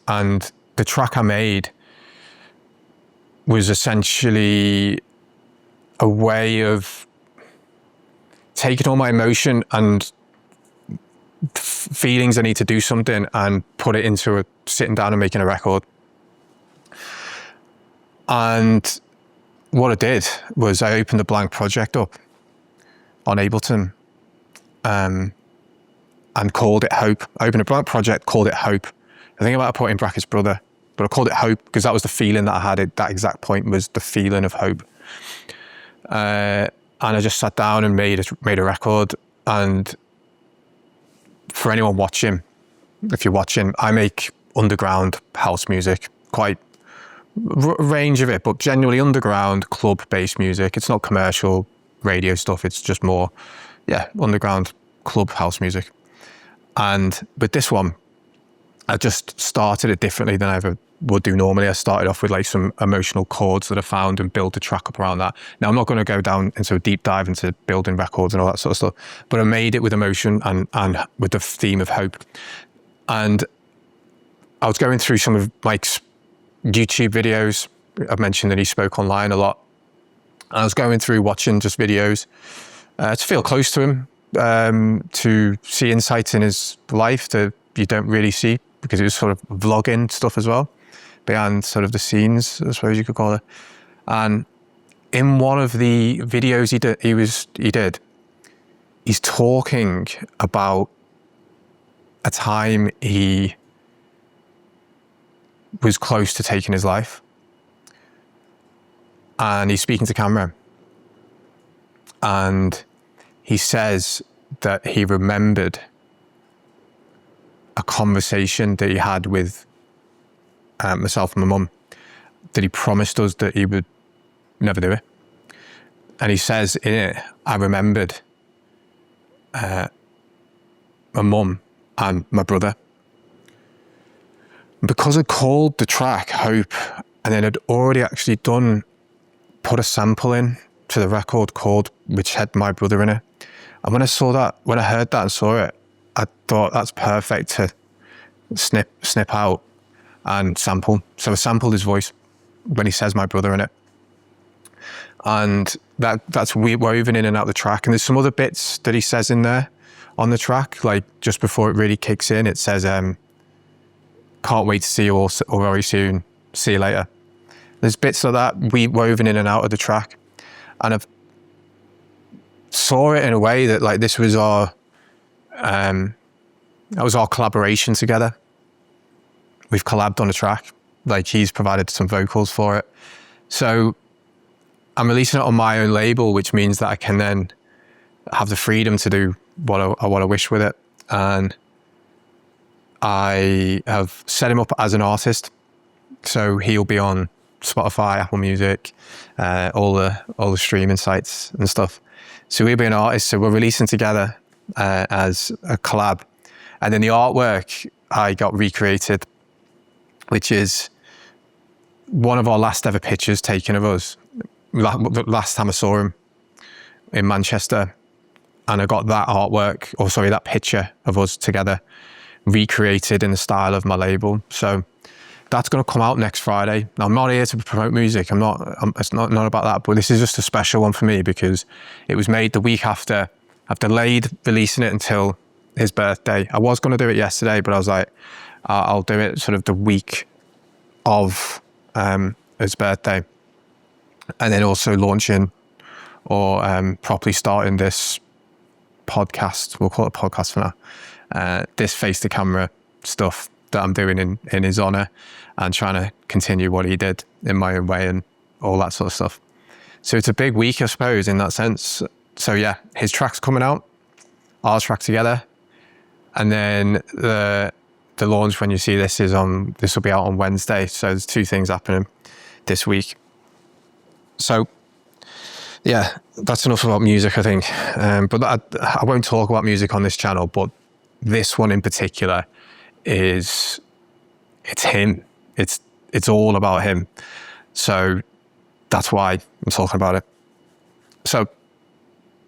And the track I made was essentially a way of taking all my emotion and feelings I need to do something and put it into sitting down and making a record. And what I did was I opened a blank project up on Ableton and called it Hope. I opened a blank project, called it Hope. I think about putting in brackets brother, but I called it Hope because that was the feeling that I had at that exact point, was the feeling of hope. And I just sat down and made a record. And for anyone watching, if you're watching, I make underground house music, quite range of it, but generally underground club-based music. It's not commercial radio stuff. It's just more, underground club house music. And with this one, I just started it differently than I ever would do normally. I started off with like some emotional chords that I found and built a track up around that. Now, I'm not going to go down into a deep dive into building records and all that sort of stuff, but I made it with emotion and with the theme of hope. And I was going through some of Mike's YouTube videos. I've mentioned that he spoke online a lot. And I was going through watching just videos to feel close to him, to see insights in his life that you don't really see, because it was sort of vlogging stuff as well, behind sort of the scenes, I suppose you could call it. And in one of the videos he did, he's talking about a time he was close to taking his life. And he's speaking to camera. And he says that he remembered a conversation that he had with myself and my mum, that he promised us that he would never do it. And he says in it, I remembered my mum and my brother. Because I called the track Hope, and then I'd already actually put a sample in to the record called, which had my brother in it. And when I heard that and saw it, I thought that's perfect to snip out and sample. So I sampled his voice when he says my brother in it. And that's woven in and out the track. And there's some other bits that he says in there on the track, like just before it really kicks in, it says, can't wait to see you all very soon. See you later. There's bits of that woven in and out of the track. And I saw it in a way that like this was our collaboration together. We've collabed on a track. Like he's provided some vocals for it. So I'm releasing it on my own label, which means that I can then have the freedom to do what I wish with it. And I have set him up as an artist. So he'll be on Spotify, Apple Music, all the streaming sites and stuff. So we'll be an artist. So we're releasing together as a collab. And then the artwork I got recreated, which is one of our last ever pictures taken of us. The last time I saw him in Manchester. And I got that picture of us together recreated in the style of my label. So that's going to come out next Friday. Now, I'm not here to promote music. It's not about that, but this is just a special one for me because it was made the week after. I've delayed releasing it until his birthday. I was going to do it yesterday, but I was like, I'll do it sort of the week of his birthday. And then also launching or properly starting this podcast. We'll call it a podcast for now. This face to camera stuff that I'm doing in his honor and trying to continue what he did in my own way and all that sort of stuff. So it's a big week, I suppose, in that sense. So yeah, his track's coming out, our track together. And then the launch, when you see this, this will be out on Wednesday. So there's two things happening this week. So yeah, that's enough about music, I think. But I won't talk about music on this channel, but this one in particular it's him. It's all about him. So that's why I'm talking about it. So